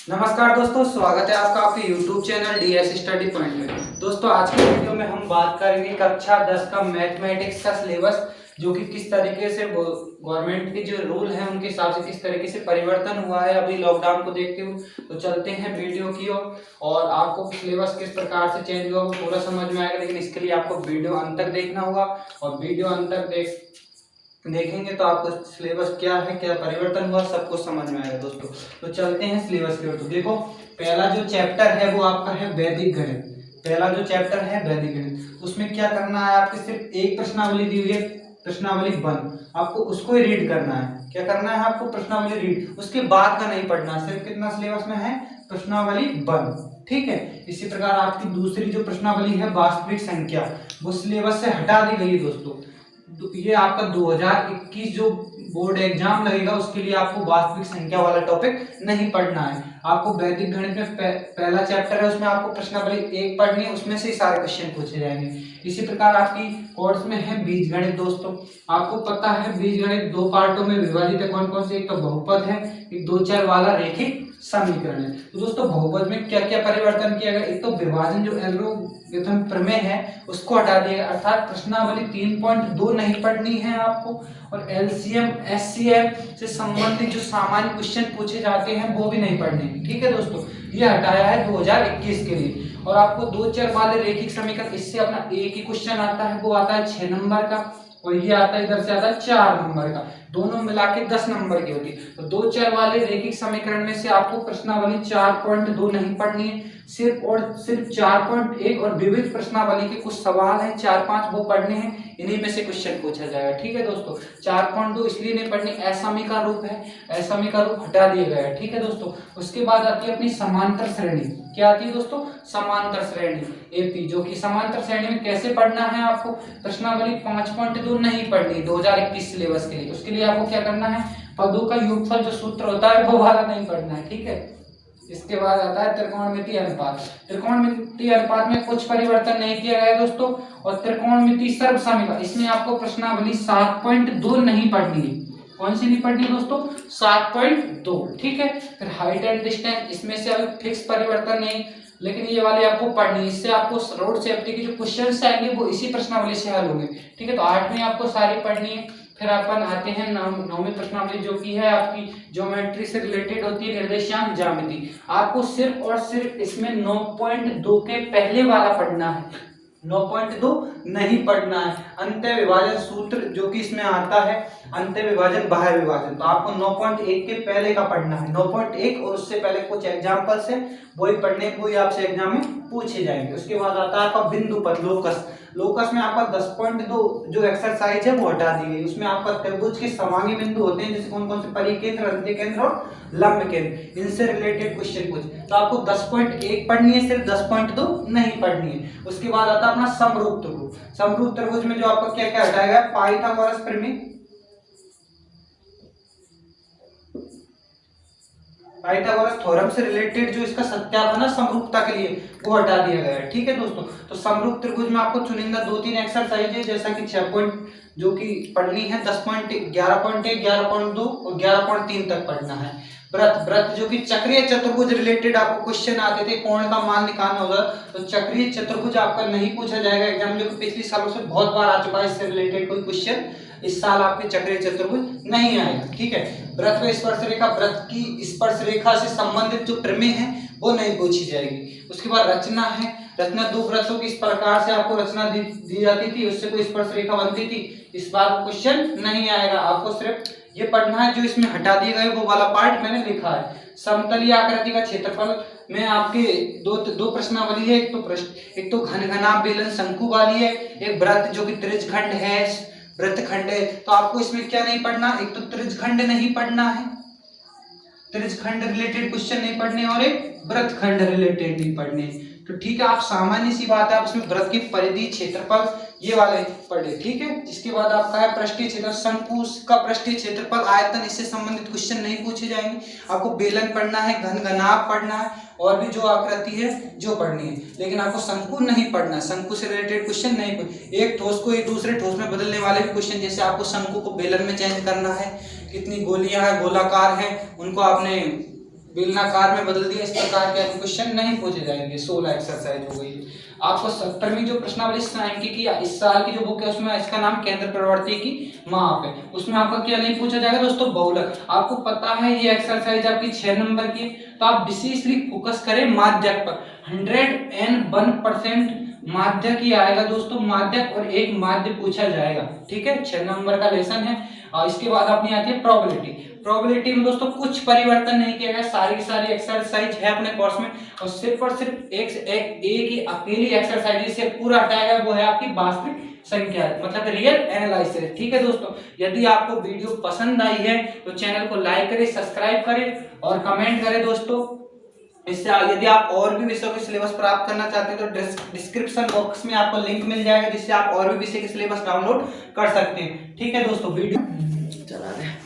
नमस्कार दोस्तों, स्वागत है आपका आपके YouTube channel DS study point में। दोस्तों आज की वीडियो में हम बात करेंगे कक्षा 10 का मैथमेटिक्स का सिलेबस, जो कि किस तरीके से गवर्नमेंट के जो रूल हैं उनके हिसाब से किस तरीके से परिवर्तन हुआ है अभी लॉकडाउन को देखते हुए। तो चलते हैं वीडियो की ओर और आपको सिलेबस किस प्रकार से चेंज हुआ वो पूरा समझ में आएगा, लेकिन इसके लिए आपको वीडियो अंत तक देखना होगा और वीडियो अंत तक देखेंगे तो आपको सिलेबस क्या है, क्या परिवर्तन हुआ, सब कुछ समझ में आएगा दोस्तों। तो चलते हैं सिलेबस की ओर। तो देखो पहला जो चैप्टर है वो आपका है वैदिक गणित। पहला जो चैप्टर है वैदिक गणित, उसमें क्या करना है, आपके सिर्फ एक प्रश्नावली दी हुई है, प्रश्नावली 1। आपको उसको ही रीड करना है। क्या करना है आपको? प्रश्नावली रीड, उसके बाद का नहीं पढ़ना। सिर्फ कितना सिलेबस में है? प्रश्नावली 1। ठीक है। इसी प्रकार आपकी दूसरी जो प्रश्नावली है वास्तविक संख्या, वो सिलेबस से हटा दी गई है दोस्तों। ये आपका 2021 जो बोर्ड एग्जाम लगेगा उसके लिए आपको वास्तविक संख्या वाला टॉपिक नहीं पढ़ना है। आपको वैदिक गणित में पहला चैप्टर है, उसमें आपको प्रश्नावली 1 पढ़नी है, उसमें से ही सारे क्वेश्चन पूछे जाएंगे। इसी प्रकार आपकी कोर्स में है बीजगणित दोस्तों। आपको पता है बीजगणित 2 पार्टों में विभाजित है। कौन कौन से? एक तो बहुपद है, एक 2 चर वाला रेखिक समीकरण है। तो दोस्तों बहुपद में क्या क्या परिवर्तन किया गया? एक तो विभाजन जो एल्गोरिथम प्रमेय है उसको हटा दिया, अर्थात प्रश्नावली 3.2 नहीं पढ़नी है आपको, और एलसीएम एचसीएफ से संबंधित जो सामान्य क्वेश्चन पूछे जाते हैं वो भी नहीं पढ़ने। ठीक है दोस्तों, ये हटाया है 2021 के लिए। और आपको 2 चर वाले रेखिक समीकरण, इससे अपना एक ही क्वेश्चन आता है, वो आता है 6 नंबर का, और ये आता है इधर से आता है 4 नंबर का, दोनों मिला के 10 नंबर की होती है। तो 2 चर वाले रेखिक समीकरण में से आपको प्रश्नावली 4.2 नहीं पढ़नी है, सिर्फ और सिर्फ 4.1 और विविध प्रश्नावली के कुछ सवाल हैं 4-5 वो पढ़ने हैं, इन्हीं में से क्वेश्चन पूछा जाएगा। ठीक है दोस्तों, 4.2 इसलिए नहीं पढ़नी, असमी का रूप है, असमी का रूप हटा दिया गया है। ठीक है दोस्तों। उसके बाद आती है अपनी समांतर श्रेणी। क्या आती है दोस्तों? समांतर श्रेणी एपी, जो कि समांतर श्रेणी में कैसे पढ़ना है आपको? प्रश्नावली 5.2 नहीं पढ़नी 2021 सिलेबस के लिए। उसके लिए आपको क्या करना है? पदों का योगफल जो सूत्र होता है वो वाला नहीं पढ़ना है। ठीक है। इसके बाद आता है त्रिकोणमितीय अनुपात। त्रिकोणमितीय अनुपात में कुछ परिवर्तन नहीं किया गया दोस्तों। और त्रिकोणमितीय सर्वसमीकरण, इसमें आपको प्रश्नावली 7.2 नहीं पढ़नी है। कौन सी नहीं पढ़नी दोस्तों? 7.2। ठीक है। फिर हाइट एंड डिस्टेंस, इसमें से अभी फिक्स परिवर्तन नहीं, लेकिन ये वाली आपको पढ़नी है। इससे आपको रोड सेफ्टी के जो क्वेश्चन आएंगे वो इसी प्रश्नावली से हल होंगे। ठीक है। तो 8वीं आपको सारी पढ़नी है। फिर अपन आते हैं 9वीं प्रश्नावली, जो की है आपकी ज्योमेट्री से रिलेटेड होती है, निर्देशांक ज्यामिति। आपको सिर्फ और सिर्फ इसमें 9.2 के पहले वाला पढ़ना है, 9.2 नहीं पढ़ना है। अंत्य विभाजन सूत्र जो कि इसमें आता है, अंत्य विभाजन बाह्य विभाजन, तो आपको 9.1 के पहले का पढ़ना है। 9.1 और उससे पहले कुछ एग्जाम्पल्स है वही पढ़ने, वही आपसे एग्जाम में पूछे जाएंगे। उसके बाद आता है आपका बिंदु पद लोकस। लोकस में आपका 10.2 जो एक्सरसाइज है वो हटा दी गई। उसमें आपका त्रिभुज के समांगी बिंदु होते हैं, जैसे कौन कौन से? परिकेंद्र, अंत्यकेंद्र और लंब केंद्र, इनसे रिलेटेड क्वेश्चन कुछ। तो आपको 10.1 पढ़नी है, सिर्फ 10.2 नहीं पढ़नी है। उसके बाद आता है अपना समरूप त्रिभुज। समरूप त्रिभुज में जो आपका क्या क्या हटाया गया? पाइथागोरस प्रमेय, पाइथागोरस थ्योरम से रिलेटेड जो इसका सत्यापन है समरूपता के लिए, वो हटा दिया गया है। ठीक है दोस्तों। तो समरूप त्रिभुज में आपको चुनिंदा 2-3 एक्सरसाइज है, जैसा कि 6 पॉइंट जो कि पढ़नी है, 10.1, 11.1, 11.2 और 11.3 तक पढ़ना है। व्रत जो कि चक्रीय चतुर्भुज रिलेटेड आपको क्वेश्चन आते थे, कोण का मान निकालना होगा, तो चक्रीय चतुर्भुज आपका नहीं पूछा जाएगा एग्जाम, जो कि पिछले सालों से बहुत बार आ चुका है, इससे रिलेटेड कोई क्वेश्चन इस साल आपके चक्रीय चतुर्भुज नहीं आएगा। ठीक है। व्रत व स्पर्श रेखा, व्रत की स्पर्श रेखा से संबंधित जो प्रमेय है वो नहीं पूछी जाएगी। उसके बाद रचना है। रचना 2 वृत्तों की इस प्रकार से आपको रचना दी जाती थी, उससे कोई स्पर्श रेखा बनती थी। इस बार क्वेश्चन नहीं आएगा, आपको सिर्फ ये पढ़ना है जो इसमें हटा दिए गए वो वाला पार्ट मैंने लिखा है। समतलीय आकृति का क्षेत्रफल में आपके दो प्रश्नावली है, एक तो घनघनाभ बेलन शंकु वाली है, एक वृत्त जो कि त्रिज्यखंड है, वृत्तखंड है। तो आपको इसमें क्या नहीं पढ़ना? एक तो त्रिज्यखंड नहीं पढ़ना है, त्रिज्यखंड रिलेटेड क्वेश्चन नहीं पढ़ने, और एक वृत्तखंड रिलेटेड नहीं पढ़ने। तो ठीक है, आप सामान्य सी बात है, आप इसमें वृत्त की परिधि, क्षेत्रफल, ये वाले पढ़े। ठीक है। इसके बाद आपका है पृष्ठीय क्षेत्र, शंकु का पृष्ठीय क्षेत्रफल, आयतन, इससे संबंधित क्वेश्चन नहीं पूछे जाएंगे। आपको बेलन पढ़ना है, घनघनाभ पढ़ना है, और भी जो आकृति है जो पढ़नी है, लेकिन आपको शंकु नहीं पढ़ना। शंकु से रिलेटेड क्वेश्चन नहीं, एक ठोस को एक दूसरे ठोस में बदलने वाले भी क्वेश्चन, जैसे आपको शंकु को बेलन में चेंज करना है, कितनी गोलियां हैं, गोलाकार हैं, उनको आपने बेलनाकार में बदल दिया, इस प्रकार के आपको क्वेश्चन नहीं पूछे जाएंगे। 16 एक्सरसाइज हो गई। आपको 17वीं जो प्रश्नावली सांख्यिकी की इस साल की जो बुक है उसमें इसका नाम केंद्र प्रवृत्ति की माप है, उसमें आपका क्या नहीं पूछा जाएगा दोस्तों, बहुलक। आपको पता है ये एक्सरसाइज आपकी 6 नंबर की है, तो आप विशेषली फोकस करें माध्यक पर। 101% माध्यक ही आएगा दोस्तों, माध्यक और एक माध्य पूछा जाएगा, ठीक है। 6 नंबर का लेसन है। और इसके बाद अपनी आती है प्रोबेबिलिटी। प्रोबेबिलिटी में दोस्तों कुछ परिवर्तन नहीं किया गया, सारी की सारी एक्सरसाइज है अपने कोर्स में, और सिर्फ एक ही अकेली एक्सरसाइज जिसे पूरा हटाया गया वो है आपकी वास्तविक संख्या, मतलब रियल एनालिसिस, ठीक है दोस्तों। यदि आपको वीडियो पसंद आई है तो चैनल को लाइक करें, सब्सक्राइब करें और कमेंट करें दोस्तों। इससे यदि आप और भी विषयों के सिलेबस प्राप्त करना चाहते हैं तो डिस्क्रिप्शन बॉक्स में आपको लिंक मिल जाएगा, जिससे आप और भी विषय के सिलेबस डाउनलोड कर सकते हैं, ठीक है दोस्तों। वीडियो चला रहे हैं।